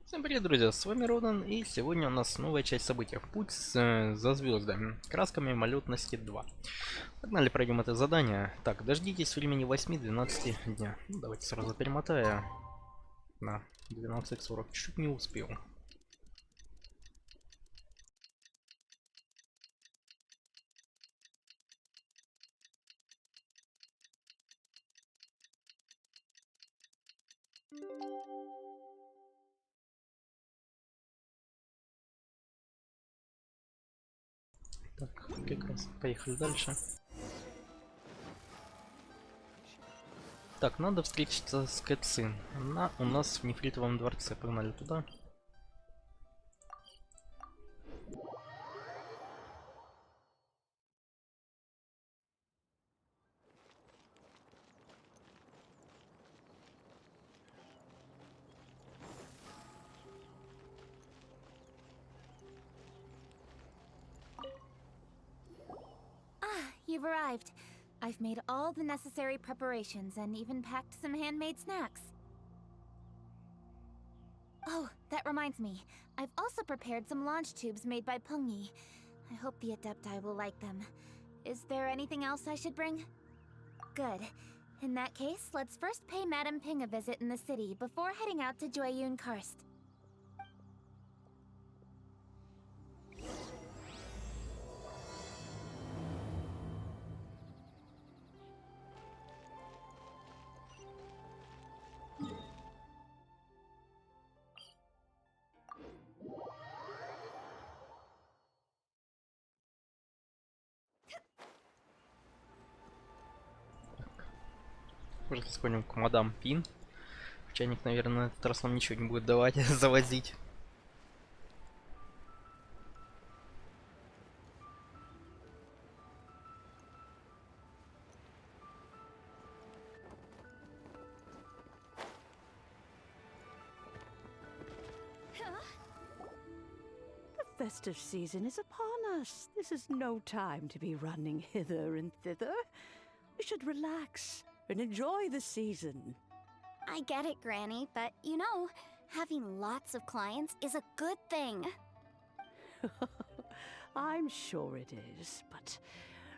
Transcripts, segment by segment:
Всем привет, друзья, с вами Родан, и сегодня у нас новая часть событий «Путь за звездами. Красками мимолётности 2». Погнали, пройдем это задание. Так, дождитесь времени 8-12 дня. Ну, давайте сразу перемотаю на 12:40. Чуть не успел. Так, прекрасно. Поехали дальше. Так, надо встретиться с Кэтсин. Она у нас в нефритовом дворце. Погнали туда. You've arrived. I've made all the necessary preparations and even packed some handmade snacks. Oh, that reminds me. I've also prepared some launch tubes made by Pungyi. I hope the Adepti will like them. Is there anything else I should bring? Good. In that case, let's first pay Madame Ping a visit in the city before heading out to Jueyun Karst. Может, сходим к мадам Пин. Чайник, наверное, на этот раз нам ничего не будет давать, завозить. The festive season is upon us. This is no time to be running hither and thither. We should relax and enjoy the season. I get it, Granny, but you know, having lots of clients is a good thing. I'm sure it is, but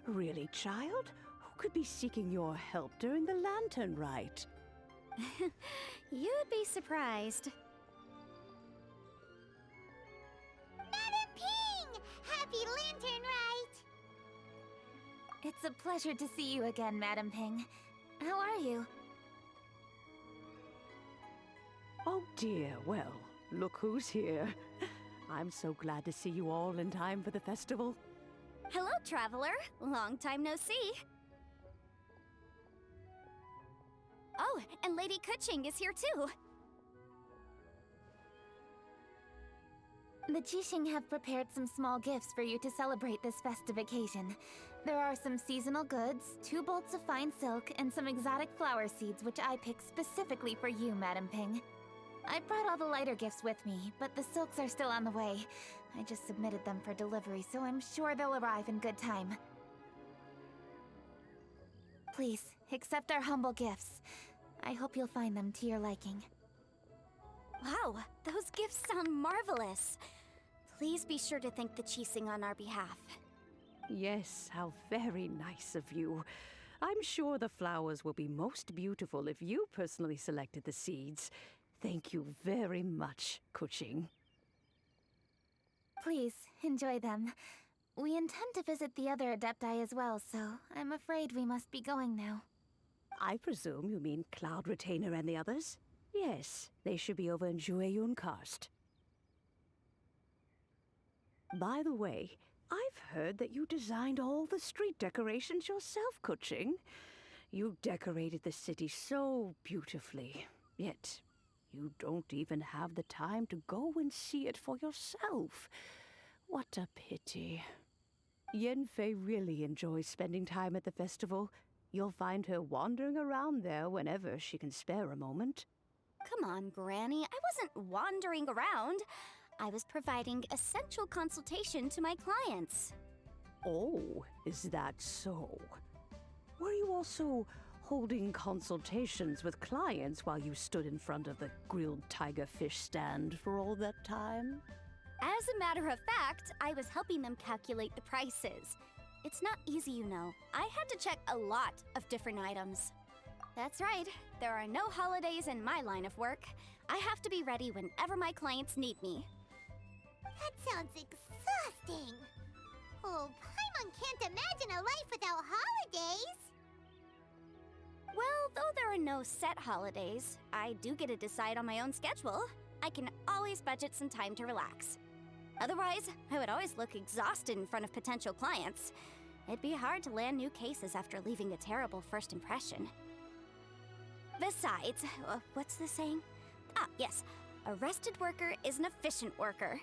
really, child? Who could be seeking your help during the lantern rite? You'd be surprised. Madam Ping! Happy Lantern Rite! It's a pleasure to see you again, Madam Ping. How are you? Oh dear, well, look who's here. I'm so glad to see you all in time for the festival. Hello, traveler. Long time no see. Oh, and Lady Kuching is here too. The Jixing have prepared some small gifts for you to celebrate this festive occasion. There are some seasonal goods, 2 bolts of fine silk, and some exotic flower seeds which I picked specifically for you, Madam Ping. I brought all the lighter gifts with me, but the silks are still on the way. I just submitted them for delivery, so I'm sure they'll arrive in good time. Please, accept our humble gifts. I hope you'll find them to your liking. Wow, those gifts sound marvelous. Please be sure to thank the Jixing on our behalf. Yes, how very nice of you. I'm sure the flowers will be most beautiful if you personally selected the seeds. Thank you very much, Kuching. Please, enjoy them. We intend to visit the other Adepti as well, so I'm afraid we must be going now. I presume you mean Cloud Retainer and the others? Yes, they should be over in Jueyun Karst. By the way, I've heard that you designed all the street decorations yourself, Kuching. You decorated the city so beautifully, yet you don't even have the time to go and see it for yourself. What a pity. Yanfei really enjoys spending time at the festival. You'll find her wandering around there whenever she can spare a moment. Come on, Granny. I wasn't wandering around. I was providing essential consultation to my clients. Oh, is that so? Were you also holding consultations with clients while you stood in front of the grilled tiger fish stand for all that time? As a matter of fact, I was helping them calculate the prices. It's not easy, you know. I had to check a lot of different items. That's right, there are no holidays in my line of work. I have to be ready whenever my clients need me. That sounds exhausting. Oh, Paimon can't imagine a life without holidays. Well, though there are no set holidays, I do get to decide on my own schedule. I can always budget some time to relax. Otherwise, I would always look exhausted in front of potential clients. It'd be hard to land new cases after leaving a terrible first impression. Besides, what's the saying? Ah, yes. A rested worker is an efficient worker.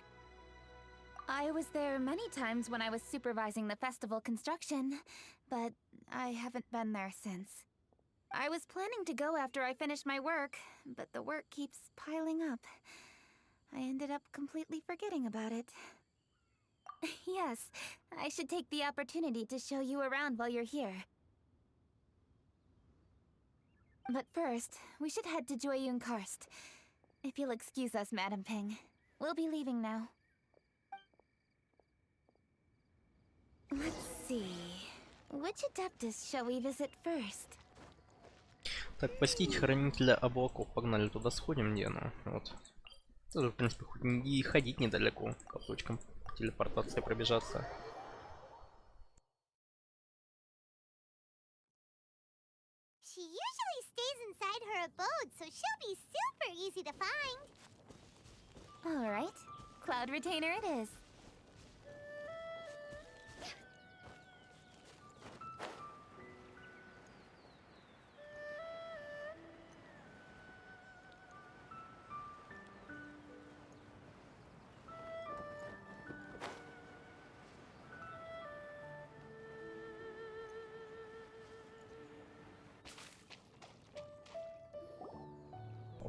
I was there many times when I was supervising the festival construction, but I haven't been there since. I was planning to go after I finished my work, but the work keeps piling up. I ended up completely forgetting about it. Yes, I should take the opportunity to show you around while you're here. But first, we should head to Joyun Karst. If you'll excuse us, Madam Ping. We'll be leaving now. Let's see. Which Adeptus shall we visit first? Так, посетить хранителя облаков. Погнали туда сходим, где оно? Вот. Тоже, в принципе, хоть и ходить недалеко. По точкам телепортации пробежаться. She usually stays inside her abode, so she'll be super easy to find. Alright. Cloud Retainer it is.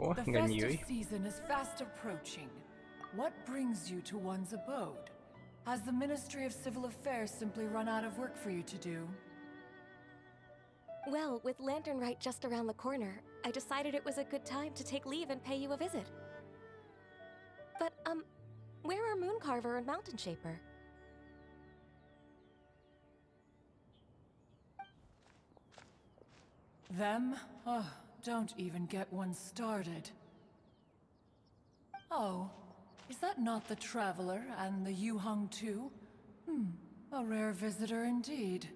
О, The ганьёй. festive season is fast approaching. What brings you to one's abode? Has the Ministry of Civil Affairs simply run out of work for you to do? Well, with Lantern Rite just around the corner, I decided it was a good time to take leave and pay you a visit. But, where are Mooncarver and Mountain Shaper? Them? Oh, don't even get one started. Oh, is that not the Traveler and the Yuhung too? A rare visitor indeed.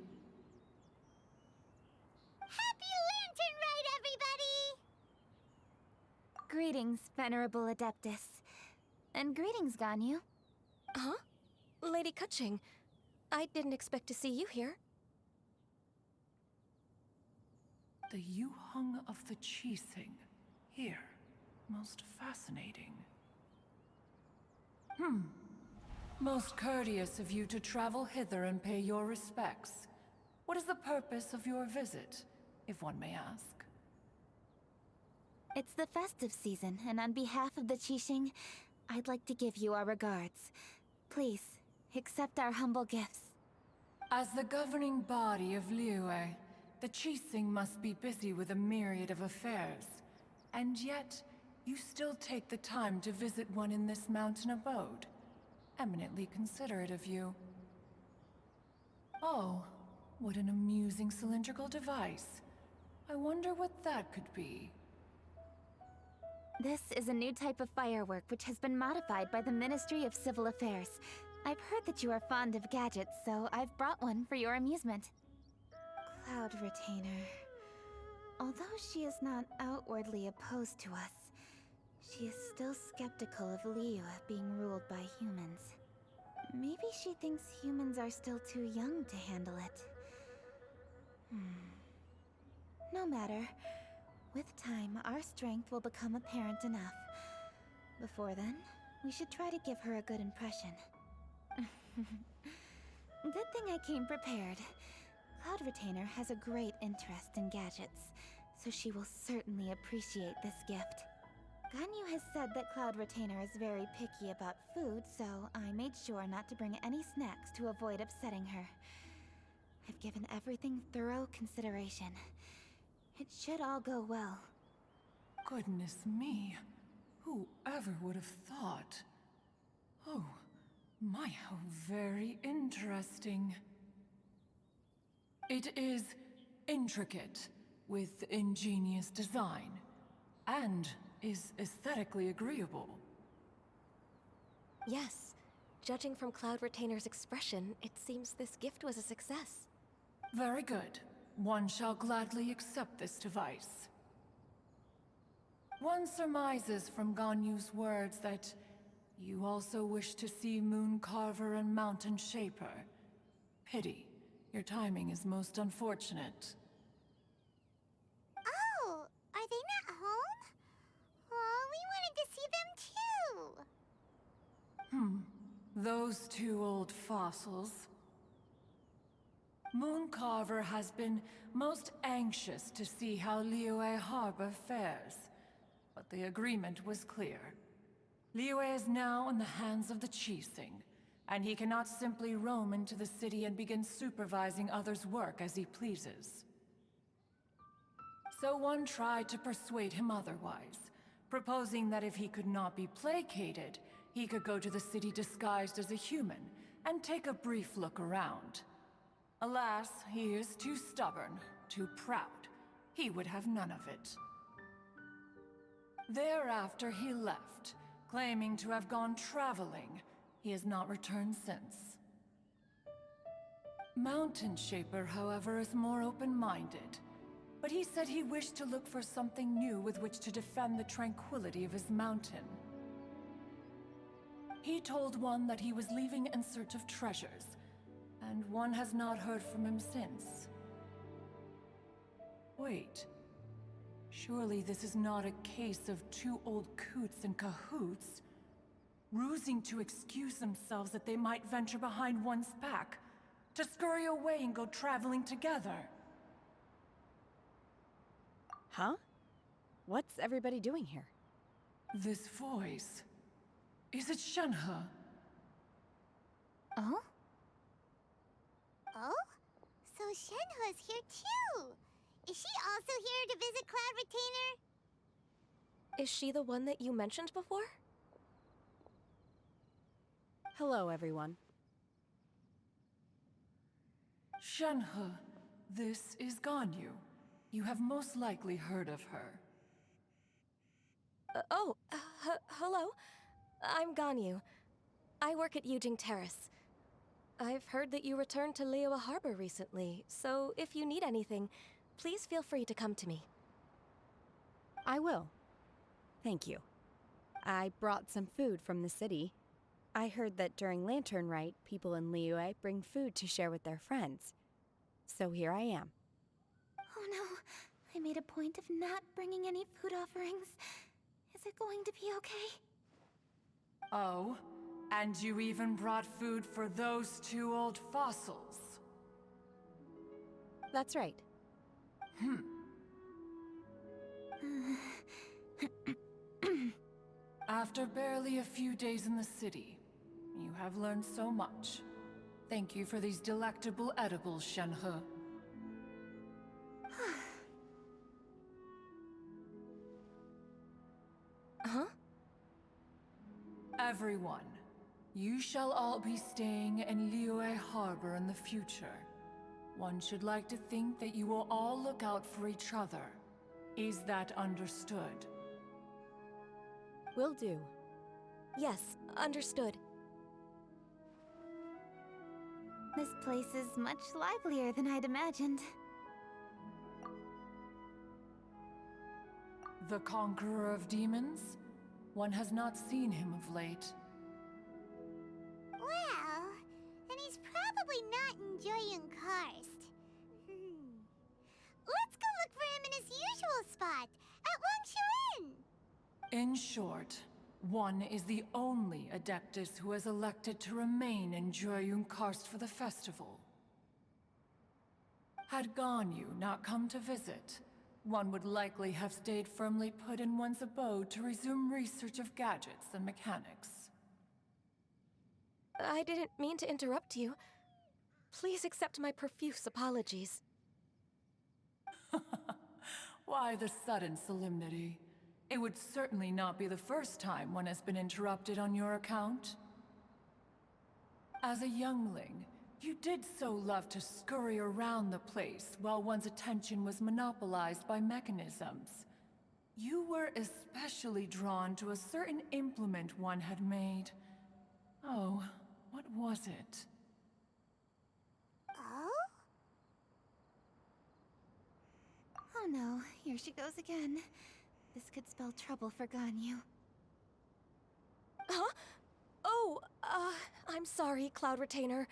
Happy Lantern Rite, everybody! Greetings, Venerable Adeptus. And greetings, Ganyu. Huh? Lady Kutching, I didn't expect to see you here. The Yuhung of the Qixing. Here. Most fascinating. Most courteous of you to travel hither and pay your respects. What is the purpose of your visit, if one may ask? It's the festive season, and on behalf of the Qixing, I'd like to give you our regards. Please, accept our humble gifts. As the governing body of Liyue, the Qixing must be busy with a myriad of affairs. And yet, you still take the time to visit one in this mountain abode. Eminently considerate of you. Oh, what an amusing cylindrical device. I wonder what that could be. This is a new type of firework which has been modified by the Ministry of Civil Affairs. I've heard that you are fond of gadgets, so I've brought one for your amusement. Cloud Retainer. Although she is not outwardly opposed to us, she is still skeptical of Liyue being ruled by humans. Maybe she thinks humans are still too young to handle it. No matter. With time, our strength will become apparent enough. Before then, we should try to give her a good impression. Good thing I came prepared. Cloud Retainer has a great interest in gadgets, so she will certainly appreciate this gift. Ganyu has said that Cloud Retainer is very picky about food, so I made sure not to bring any snacks to avoid upsetting her. I've given everything thorough consideration. It should all go well. Goodness me. Whoever would have thought? Oh, my, how very interesting. It is intricate, with ingenious design, and is aesthetically agreeable. Yes. Judging from Cloud Retainer's expression, it seems this gift was a success. Very good. One shall gladly accept this device. One surmises from Ganyu's words that you also wish to see Moon Carver and Mountain Shaper. Pity. Your timing is most unfortunate. Oh, are they not home? Oh, we wanted to see them too. Those two old fossils. Moon Carver has been most anxious to see how Liyue Harbor fares, but the agreement was clear. Liyue is now in the hands of the Qixing, and he cannot simply roam into the city and begin supervising others' work as he pleases. So one tried to persuade him otherwise, proposing that if he could not be placated, he could go to the city disguised as a human and take a brief look around. Alas, he is too stubborn, too proud. He would have none of it. Thereafter he left, claiming to have gone traveling. He has not returned since. Mountain Shaper, however, is more open-minded. But he said he wished to look for something new with which to defend the tranquility of his mountain. He told one that he was leaving in search of treasures, and one has not heard from him since. Wait. Surely this is not a case of two old coots in cahoots, rusing to excuse themselves that they might venture behind one's back, to scurry away and go traveling together. Huh? What's everybody doing here? This voice... is it Shenhe? Oh? Oh? So Shenhe's here too! Is she also here to visit Cloud Retainer? Is she the one that you mentioned before? Hello, everyone. Shenhe, this is Ganyu. You have most likely heard of her. Hello. I'm Ganyu. I work at Yujing Terrace. I've heard that you returned to Liyue Harbor recently, so if you need anything, please feel free to come to me. I will. Thank you. I brought some food from the city. I heard that during Lantern Rite, people in Liyue bring food to share with their friends. So here I am. Oh no, I made a point of not bringing any food offerings. Is it going to be okay? Oh, and you even brought food for those two old fossils. That's right. After barely a few days in the city, you have learned so much. Thank you for these delectable edibles, Shenhe. Huh? Everyone, you shall all be staying in Liyue Harbor in the future. One should like to think that you will all look out for each other. Is that understood? Will do. Yes, understood. This place is much livelier than I'd imagined. The conqueror of demons? One has not seen him of late. Well, and he's probably not enjoying Karst. Let's go look for him in his usual spot, at Wangshu Inn! In short, one is the only Adeptus who has elected to remain in Jueyun Karst for the festival. Had Ganyu not come to visit, one would likely have stayed firmly put in one's abode to resume research of gadgets and mechanics. I didn't mean to interrupt you. Please accept my profuse apologies. Why the sudden solemnity? It would certainly not be the first time one has been interrupted on your account. As a youngling, you did so love to scurry around the place while one's attention was monopolized by mechanisms. You were especially drawn to a certain implement one had made. Oh, what was it? Oh? Oh no, here she goes again. This could spell trouble for Ganyu. Huh? Oh, I'm sorry, Cloud Retainer.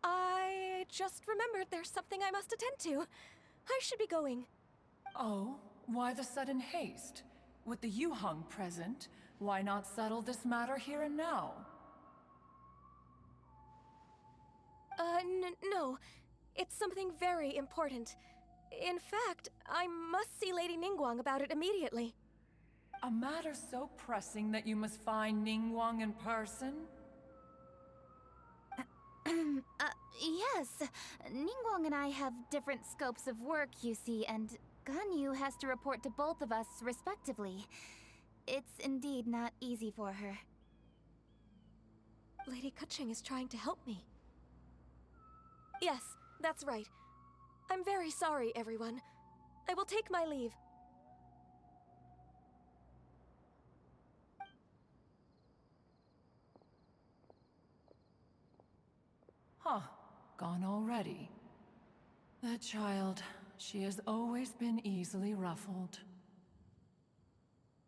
I just remembered there's something I must attend to. I should be going. Oh, why the sudden haste? With the Yuheng present, why not settle this matter here and now? No. It's something very important. In fact, I must see Lady Ningguang about it immediately. A matter so pressing that you must find Ningguang in person? Yes. Ningguang and I have different scopes of work, you see, and Ganyu has to report to both of us respectively. It's indeed not easy for her. Lady Keqing is trying to help me. Yes, that's right. I'm very sorry, everyone. I will take my leave. Huh, gone already. That child, she has always been easily ruffled.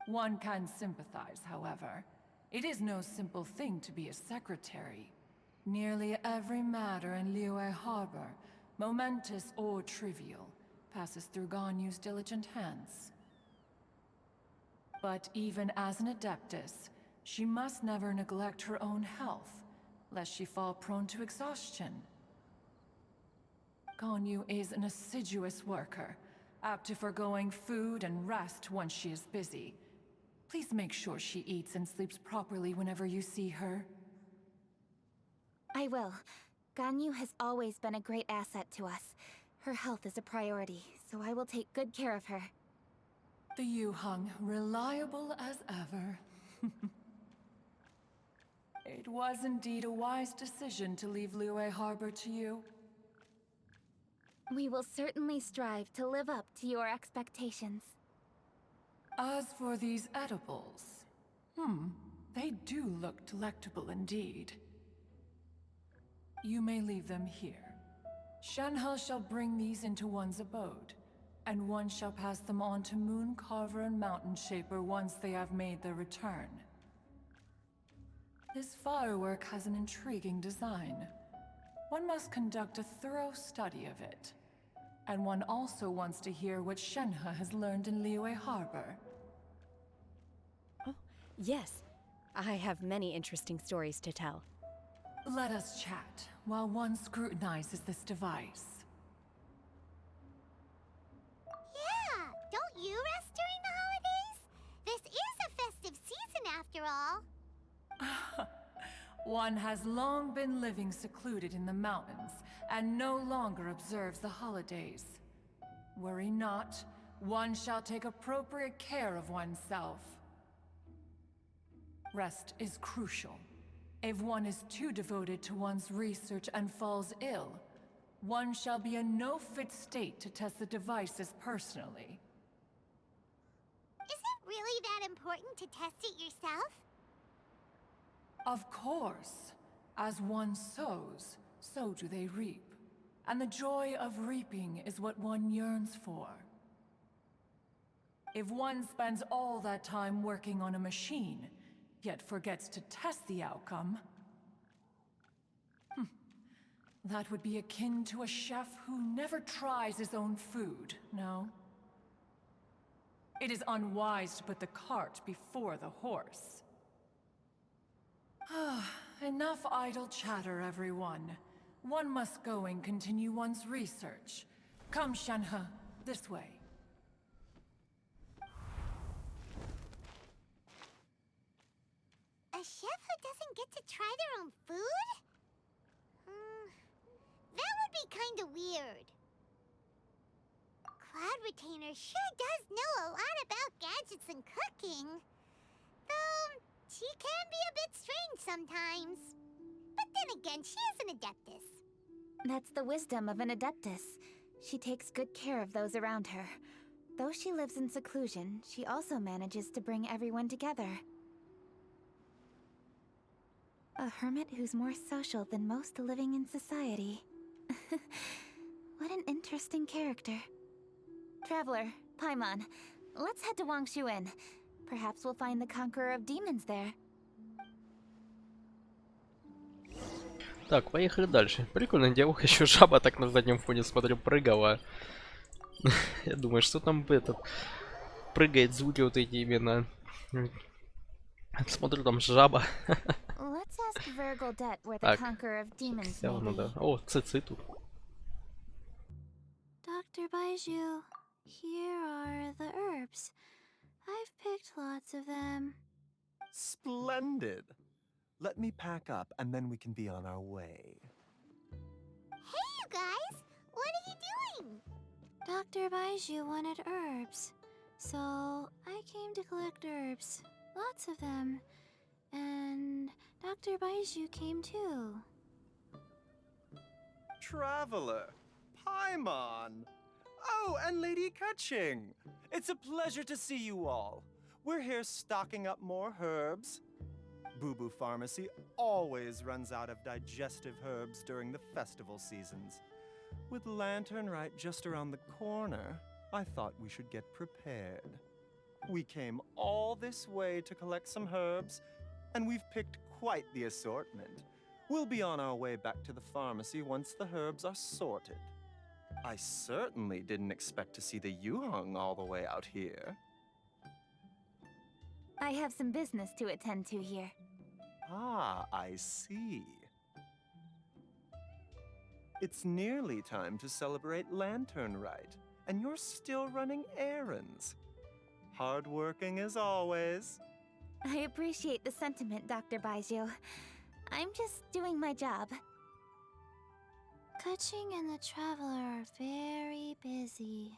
One can sympathize, however. It is no simple thing to be a secretary. Nearly every matter in Liyue Harbor, momentous or trivial, passes through Ganyu's diligent hands. But even as an adeptus, she must never neglect her own health, lest she fall prone to exhaustion. Ganyu is an assiduous worker, apt to forgoing food and rest once she is busy. Please make sure she eats and sleeps properly whenever you see her. I will. Ganyu has always been a great asset to us. Her health is a priority, so I will take good care of her. The Yuheng, reliable as ever. It was indeed a wise decision to leave Liyue Harbor to you. We will certainly strive to live up to your expectations. As for these edibles, they do look delectable indeed. You may leave them here. Shenhe shall bring these into one's abode, and one shall pass them on to Moon Carver and Mountain Shaper once they have made their return. This firework has an intriguing design. One must conduct a thorough study of it. And one also wants to hear what Shenhe has learned in Liyue Harbor. Oh, yes. I have many interesting stories to tell. Let us chat while one scrutinizes this device. Yeah, don't you rest during the holidays? This is a festive season after all. One has long been living secluded in the mountains and no longer observes the holidays. Worry not, one shall take appropriate care of oneself. Rest is crucial. If one is too devoted to one's research and falls ill, one shall be in no fit state to test the devices personally. Is it really that important to test it yourself? Of course. As one sows, so do they reap. And the joy of reaping is what one yearns for. If one spends all that time working on a machine, yet forgets to test the outcome, that would be akin to a chef who never tries his own food, no? It is unwise to put the cart before the horse. Enough idle chatter, everyone. One must go and continue one's research. Come, Shenhe, this way. A chef who doesn't get to try their own food? That would be kinda weird. Cloud Retainer sure does know a lot about gadgets and cooking. Though, she can be a bit strange sometimes. But then again, she is an Adeptus. That's the wisdom of an Adeptus. She takes good care of those around her. Though she lives in seclusion, she also manages to bring everyone together. A hermit who's more social than most living in society. What an interesting character. Traveler, Paimon, let's head to Wangshuin. Perhaps we'll find the Conqueror of Demons there. Так, поехали дальше. Прикольная девушка, еще жаба так на заднем фоне, смотрю, прыгала. Я думаю, что там этот... Прыгает, звуки вот эти именно. Смотрю, там жаба. Let's ask Virgildet where the Так, Conqueror of Demons may явно, да. be. О, цици тут. Dr. Baiju, here are the herbs. I've picked lots of them. Splendid. Let me pack up and then we can be on our way. Hey, you guys! What are you doing? Dr. Baiju wanted herbs, so I came to collect herbs. Lots of them. And Dr. Baiju came too. Traveler, Paimon. Oh, and Lady Kaching. It's a pleasure to see you all. We're here stocking up more herbs. Boo Boo Pharmacy always runs out of digestive herbs during the festival seasons. With Lantern Rite just around the corner, I thought we should get prepared. We came all this way to collect some herbs, and we've picked quite the assortment. We'll be on our way back to the pharmacy once the herbs are sorted. I certainly didn't expect to see the Yuhong all the way out here. I have some business to attend to here. Ah, I see. It's nearly time to celebrate Lantern Rite, and you're still running errands. Hardworking as always. I appreciate the sentiment, Dr. Baiju. I'm just doing my job. Kaching and the Traveler are very busy.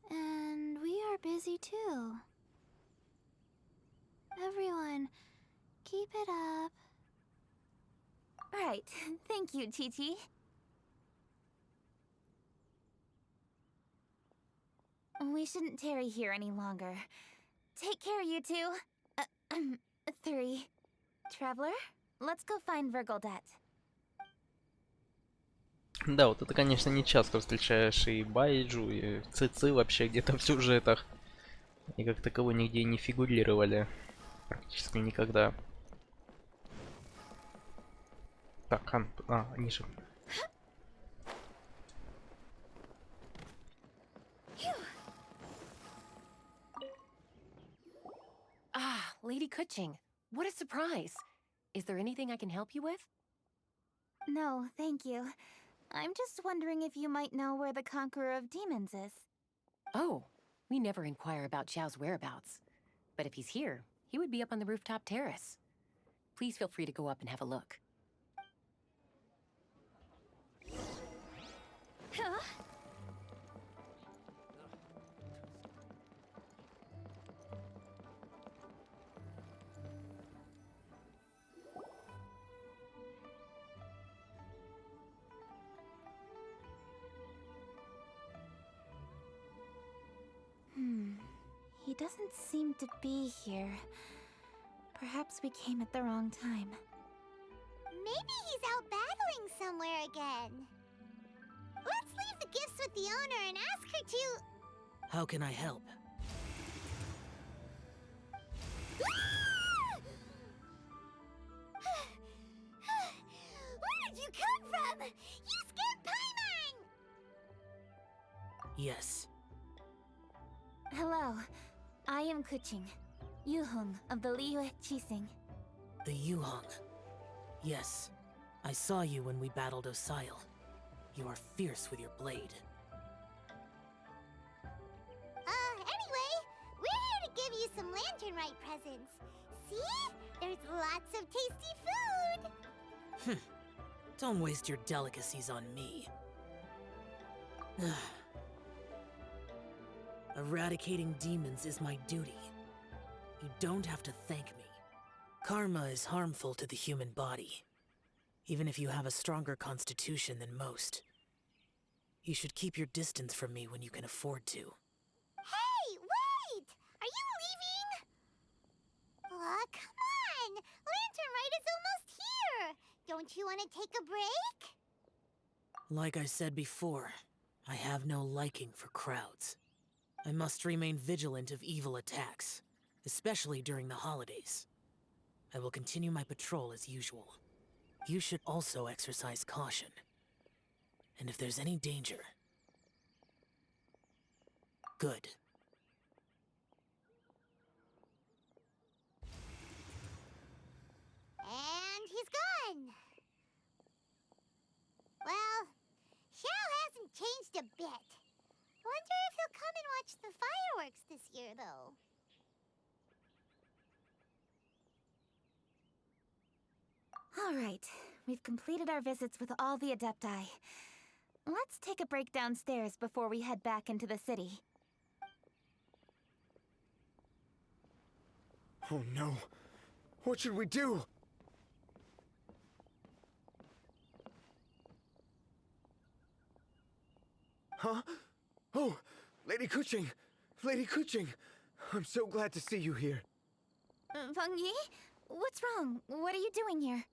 And we are busy too. Everyone, keep it up. Right. Thank you, Chi-Chi. We shouldn't tarry here any longer. Take care, you two. 3. Traveler, let's go find Virgildet. Да, вот это, конечно, не часто встречаешь и байджу, и цици вообще где-то в сюжетах. И как таковой нигде не фигурировали. Практически никогда. Так, они же... Ah, Lady Kutching. What a surprise. Is there anything I can help you with? No, thank you. I'm just wondering if you might know where the Conqueror of Demons is. Oh, we never inquire about Xiao's whereabouts. But if he's here, he would be up on the rooftop terrace. Please feel free to go up and have a look. Huh? He doesn't seem to be here. Perhaps we came at the wrong time. Maybe he's out battling somewhere again. Let's leave the gifts with the owner and ask her to... How can I help? Where did you come from? You scared Paimon! Yes. Hello, I am Kuching, Yuhong of the Liyue Chising. The Yuhong. Yes. I saw you when we battled Osile. You are fierce with your blade. Anyway, we're here to give you some Lantern Rite presents. See? There's lots of tasty food! Don't waste your delicacies on me. Eradicating demons is my duty. You don't have to thank me. Karma is harmful to the human body, even if you have a stronger constitution than most. You should keep your distance from me when you can afford to. Hey, wait! Are you leaving? Aw, come on! Lantern Rite is almost here! Don't you want to take a break? Like I said before, I have no liking for crowds. I must remain vigilant of evil attacks, especially during the holidays. I will continue my patrol as usual. You should also exercise caution. And if there's any danger... Good. And he's gone! Well, Xiao hasn't changed a bit. Wonder if he'll come and watch the fireworks this year, though. All right, we've completed our visits with all the Adepti. Let's take a break downstairs before we head back into the city. Oh no. What should we do? Huh? Oh, Lady Kuching! Lady Kuching! I'm so glad to see you here. Feng Yi? What's wrong? What are you doing here?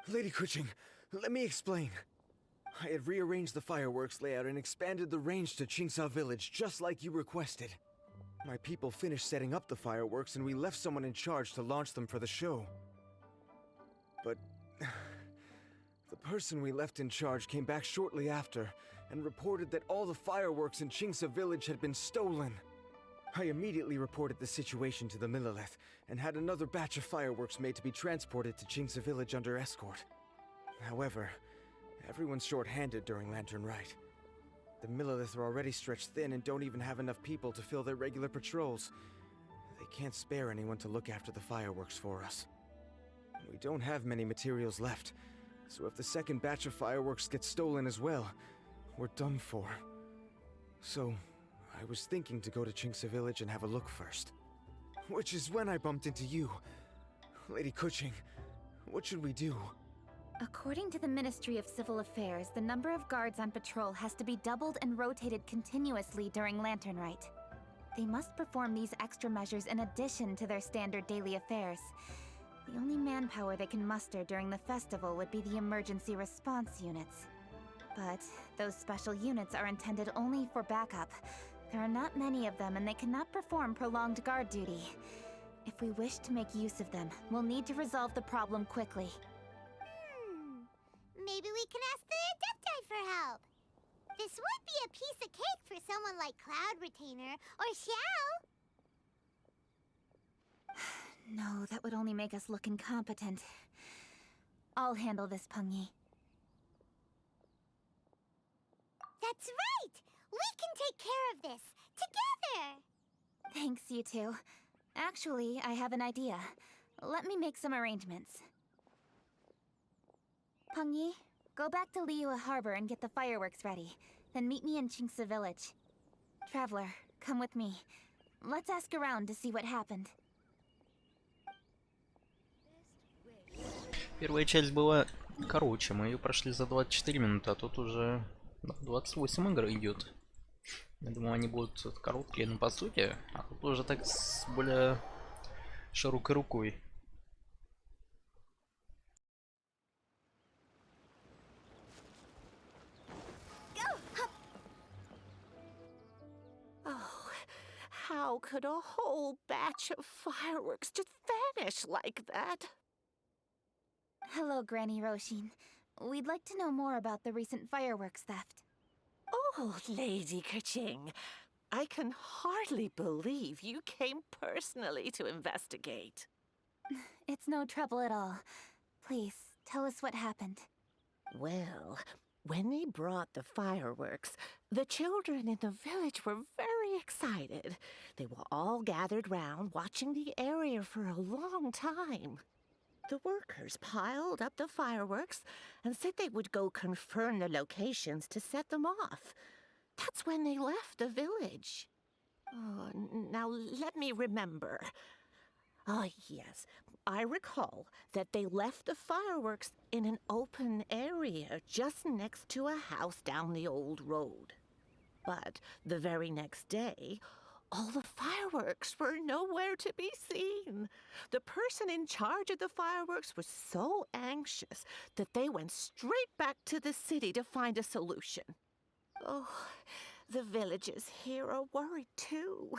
Lady Kuching, let me explain. I had rearranged the fireworks layout and expanded the range to Qingsa Village just like you requested. My people finished setting up the fireworks and we left someone in charge to launch them for the show. But... the person we left in charge came back shortly after and reported that all the fireworks in Qingsa Village had been stolen. I immediately reported the situation to the Millelith and had another batch of fireworks made to be transported to Qingsa Village under escort. However, everyone's short-handed during Lantern Rite. The Millelith are already stretched thin and don't even have enough people to fill their regular patrols. They can't spare anyone to look after the fireworks for us. We don't have many materials left, so if the second batch of fireworks gets stolen as well, we're done for. So, I was thinking to go to Qingsa Village and have a look first. Which is when I bumped into you. Lady Kuching, what should we do? According to the Ministry of Civil Affairs, the number of guards on patrol has to be doubled and rotated continuously during Lantern Rite. They must perform these extra measures in addition to their standard daily affairs. The only manpower they can muster during the festival would be the emergency response units. But those special units are intended only for backup. There are not many of them and they cannot perform prolonged guard duty. If we wish to make use of them, we'll need to resolve the problem quickly. Maybe we can ask the Adepti for help. This would be a piece of cake for someone like Cloud Retainer or Xiao. No, that would only make us look incompetent. I'll handle this, Peng Yi. That's right! We can take care of this, together! Thanks, you two. Actually, I have an idea. Let me make some arrangements. Peng Yi, go back to Liyue Harbor and get the fireworks ready. Then meet me in Qingsa Village. Traveler, come with me. Let's ask around to see what happened. Первая часть была короче, мы ее прошли за 24 минуты, а тут уже 28 игр идет. Я думаю, они будут короткие, но по сути, а тут уже так с более широкой рукой. Oh, how could a whole batch of fireworks just vanish like that? Hello, Granny Roshin. We'd like to know more about the recent fireworks theft. Oh, Lady Kuching, I can hardly believe you came personally to investigate. It's no trouble at all. Please, tell us what happened. Well, when they brought the fireworks, the children in the village were very excited. They were all gathered round watching the area for a long time. The workers piled up the fireworks and said they would go confirm the locations to set them off. That's when they left the village. Now let me remember. Ah, yes. I recall that they left the fireworks in an open area just next to a house down the old road. But the very next day, all the fireworks were nowhere to be seen. The person in charge of the fireworks was so anxious that they went straight back to the city to find a solution. Oh, the villagers here are worried too.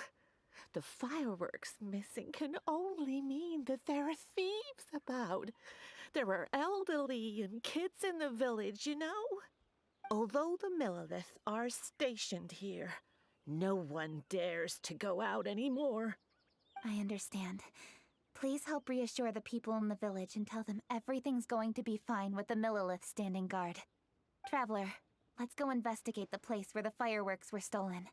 The fireworks missing can only mean that there are thieves about. There are elderly and kids in the village, you know. Although the Milliliths are stationed here, no one dares to go out anymore. I understand. Please help reassure the people in the village and tell them everything's going to be fine with the Millilith standing guard. Traveler, let's go investigate the place where the fireworks were stolen.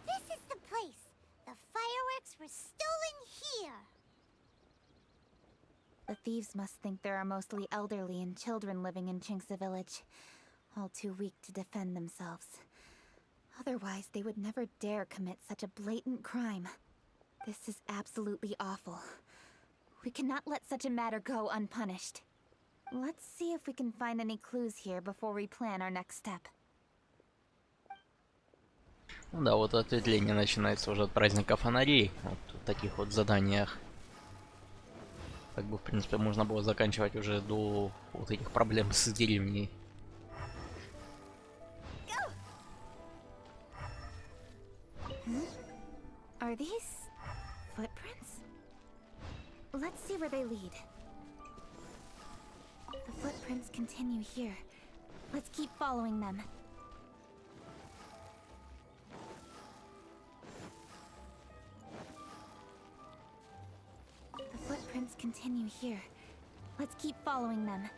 This is the place. The fireworks were stolen here. The thieves must think there are mostly elderly and children living in Chinksa village, all too weak to defend themselves. Otherwise, they would never dare commit such a blatant crime. This is absolutely awful. We cannot let such a matter go unpunished. Let's see if we can find any clues here before we plan our next step. Ну да, вот ответвление начинается уже от праздника фонарей. Вот в таких вот заданиях. Как бы, в принципе, можно было заканчивать уже до вот этих проблем с деревней. Are these footprints? Let's see where they lead. The footprints continue here. Let's keep following them. The footprints continue here. Let's keep following them.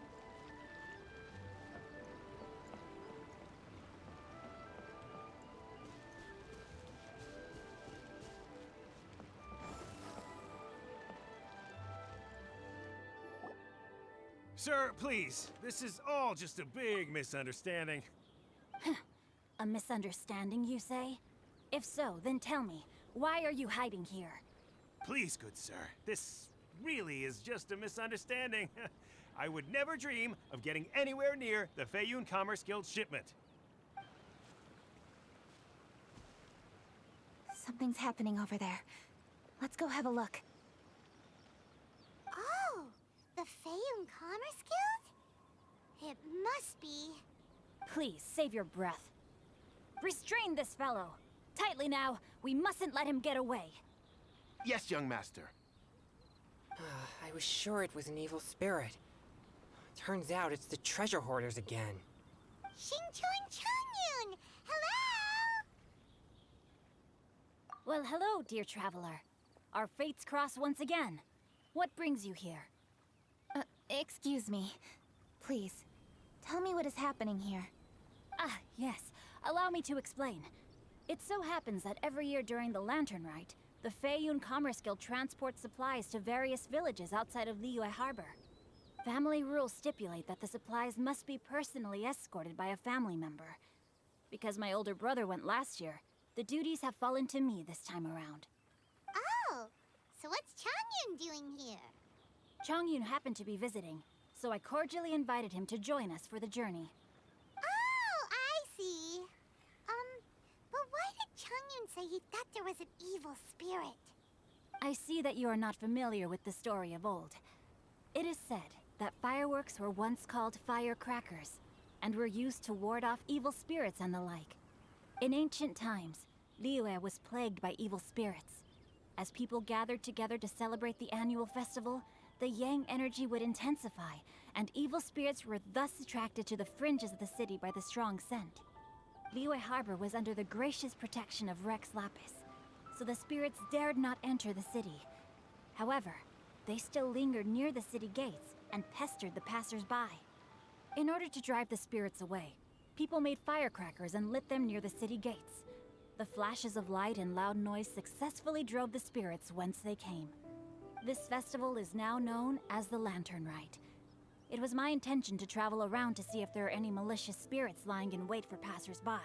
Sir, please. This is all just a big misunderstanding. A misunderstanding, you say? If so, then tell me, why are you hiding here? Please, good sir. This really is just a misunderstanding. I would never dream of getting anywhere near the Feiyun Commerce Guild shipment. Something's happening over there. Let's go have a look. Oh, the Feiyun Commerce Guild? It must be. Please, save your breath. Restrain this fellow. Tightly now, we mustn't let him get away. Yes, young master. I was sure it was an evil spirit. Turns out it's the treasure hoarders again. Xingchun Changyun! Hello! Well, hello, dear traveler. Our fates cross once again. What brings you here? Excuse me. Please, tell me what is happening here. Ah, yes. Allow me to explain. It so happens that every year during the Lantern Rite, the Feiyun Commerce Guild transports supplies to various villages outside of Liyue Harbor. Family rules stipulate that the supplies must be personally escorted by a family member. Because my older brother went last year, the duties have fallen to me this time around. Oh, so what's Changyun doing here? Changyun happened to be visiting, so I cordially invited him to join us for the journey. Oh, I see. But why did Changyun say he thought there was an evil spirit? I see that you are not familiar with the story of old. It is said that fireworks were once called firecrackers, and were used to ward off evil spirits and the like. In ancient times, Liyue was plagued by evil spirits. As people gathered together to celebrate the annual festival, the yang energy would intensify, and evil spirits were thus attracted to the fringes of the city by the strong scent. Liyue Harbor was under the gracious protection of Rex Lapis, so the spirits dared not enter the city. However, they still lingered near the city gates and pestered the passers-by. In order to drive the spirits away, people made firecrackers and lit them near the city gates. The flashes of light and loud noise successfully drove the spirits whence they came. This festival is now known as the Lantern Rite. It was my intention to travel around to see if there are any malicious spirits lying in wait for passers-by.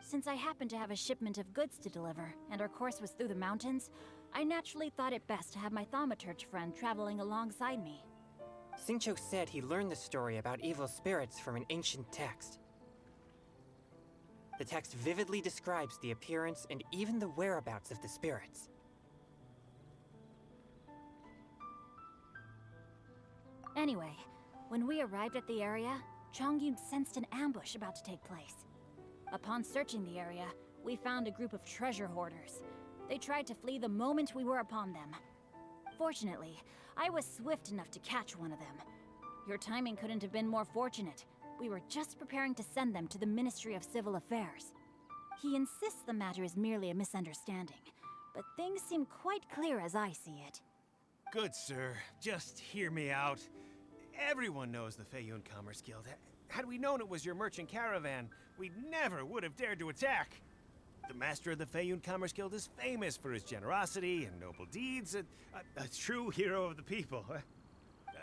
Since I happened to have a shipment of goods to deliver, and our course was through the mountains, I naturally thought it best to have my thaumaturge friend traveling alongside me. Xingqiu said he learned the story about evil spirits from an ancient text. The text vividly describes the appearance and even the whereabouts of the spirits. Anyway, when we arrived at the area, Chongyun sensed an ambush about to take place. Upon searching the area, we found a group of treasure hoarders. They tried to flee the moment we were upon them. Fortunately, I was swift enough to catch one of them. Your timing couldn't have been more fortunate. We were just preparing to send them to the Ministry of Civil Affairs. He insists the matter is merely a misunderstanding, but things seem quite clear as I see it. Good sir, just hear me out. Everyone knows the Feiyun Commerce Guild. Had we known it was your merchant caravan, we never would have dared to attack. The master of the Feiyun Commerce Guild is famous for his generosity and noble deeds, a true hero of the people.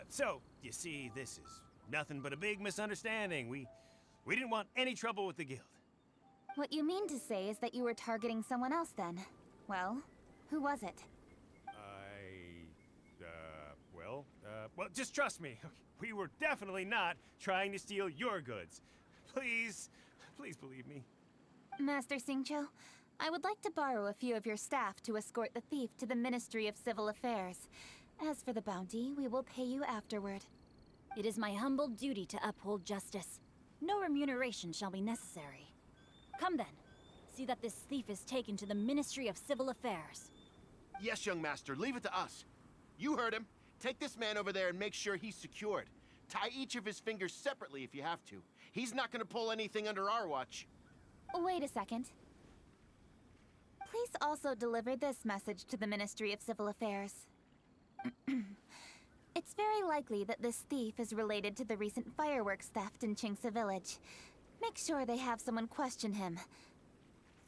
So, you see, this is nothing but a big misunderstanding. We didn't want any trouble with the guild. What you mean to say is that you were targeting someone else then? Well, who was it? Well, just trust me. We were definitely not trying to steal your goods. Please believe me. Master Xingqiu, I would like to borrow a few of your staff to escort the thief to the Ministry of Civil Affairs. As for the bounty, we will pay you afterward. It is my humble duty to uphold justice. No remuneration shall be necessary. Come then, see that this thief is taken to the Ministry of Civil Affairs. Yes, young master, leave it to us. You heard him. Take this man over there and make sure he's secured. Tie each of his fingers separately if you have to. He's not gonna pull anything under our watch. Wait a second. Please also deliver this message to the Ministry of Civil Affairs. It's very likely that this thief is related to the recent fireworks theft in Qingce Village. Make sure they have someone question him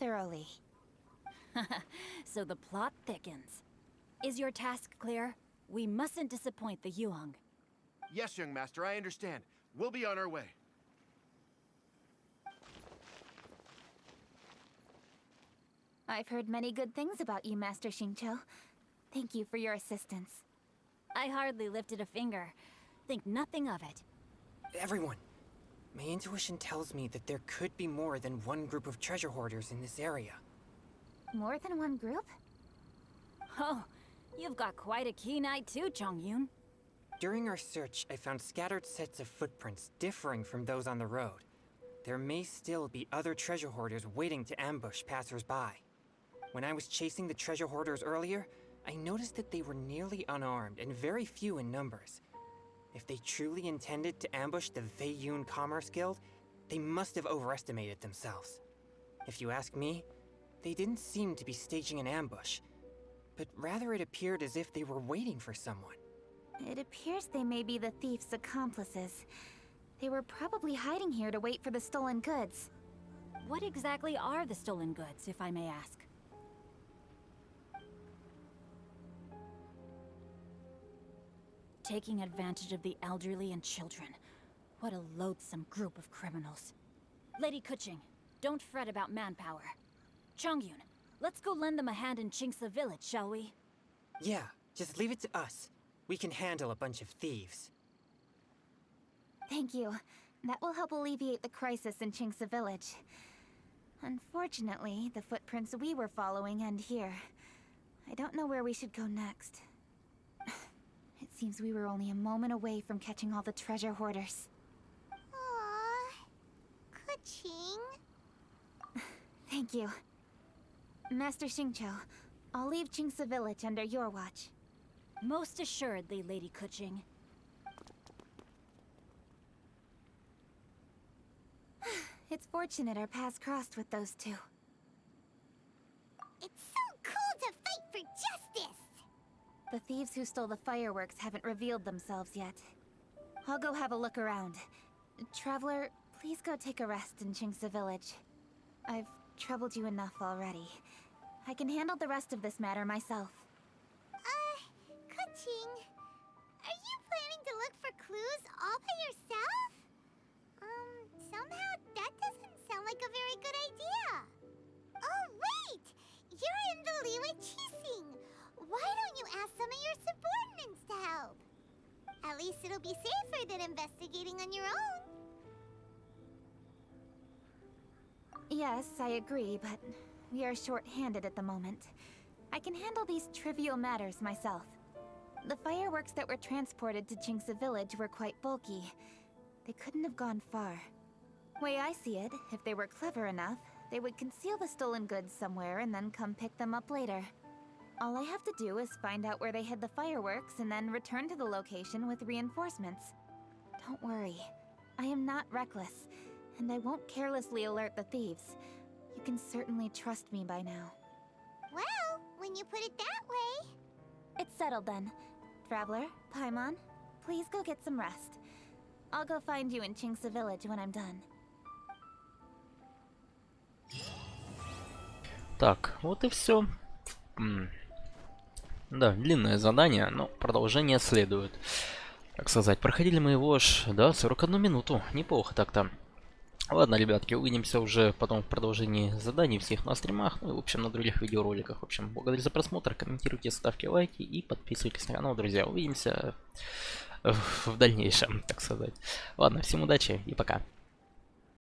thoroughly. So the plot thickens. Is your task clear? We mustn't disappoint the Yuang. Yes, young master, I understand. We'll be on our way. I've heard many good things about you, Master Xingqiu. Thank you for your assistance. I hardly lifted a finger. Think nothing of it. Everyone, my intuition tells me that there could be more than one group of treasure hoarders in this area. More than one group? Oh, you've got quite a keen eye too, Chongyun. During our search, I found scattered sets of footprints differing from those on the road. There may still be other treasure hoarders waiting to ambush passers-by. When I was chasing the treasure hoarders earlier, I noticed that they were nearly unarmed and very few in numbers. If they truly intended to ambush the Feiyun Commerce Guild, they must have overestimated themselves. If you ask me, they didn't seem to be staging an ambush, but rather it appeared as if they were waiting for someone. It appears they may be the thief's accomplices. They were probably hiding here to wait for the stolen goods. What exactly are the stolen goods, if I may ask? Taking advantage of the elderly and children. What a loathsome group of criminals. Lady Kuching, don't fret about manpower. Chongyun, let's go lend them a hand in Qingce Village, shall we? Yeah, just leave it to us. We can handle a bunch of thieves. Thank you. That will help alleviate the crisis in Qingce Village. Unfortunately, the footprints we were following end here. I don't know where we should go next. It seems we were only a moment away from catching all the treasure hoarders. Aww. Kuching. Thank you. Master Xingqiu, I'll leave Qingce Village under your watch. Most assuredly, Lady Kuching. It's fortunate our paths crossed with those two. It's so cool to fight for justice! The thieves who stole the fireworks haven't revealed themselves yet. I'll go have a look around. Traveler, please go take a rest in Chingsa Village. I've troubled you enough already. I can handle the rest of this matter myself. Kuching, are you planning to look for clues all by yourself? Somehow that doesn't sound like a very good idea. Oh, wait! You're in the Liyue Qixing. Why don't you ask some of your subordinates to help? At least it'll be safer than investigating on your own. Yes, I agree, but we are short-handed at the moment. I can handle these trivial matters myself. The fireworks that were transported to Chingsa Village were quite bulky. They couldn't have gone far. Way I see it, if they were clever enough, they would conceal the stolen goods somewhere and then come pick them up later. All I have to do is find out where they hid the fireworks and then return to the location with reinforcements. Don't worry. I am not reckless, and I won't carelessly alert the thieves. You can certainly trust me by now. Well, when you put it that way... It's settled then. Traveler, Paimon, please go get some rest. I'll go find you in Chingsa Village when I'm done. Так, вот и все. Да, длинное задание, но продолжение следует. Так сказать, проходили мы его аж, да, 41 минуту. Неплохо так-то. Ладно, ребятки, увидимся уже потом в продолжении заданий всех на стримах, ну и в общем на других видеороликах. В общем, благодарю за просмотр, комментируйте, ставьте лайки и подписывайтесь на канал, друзья. Увидимся в дальнейшем, так сказать. Ладно, всем удачи и пока.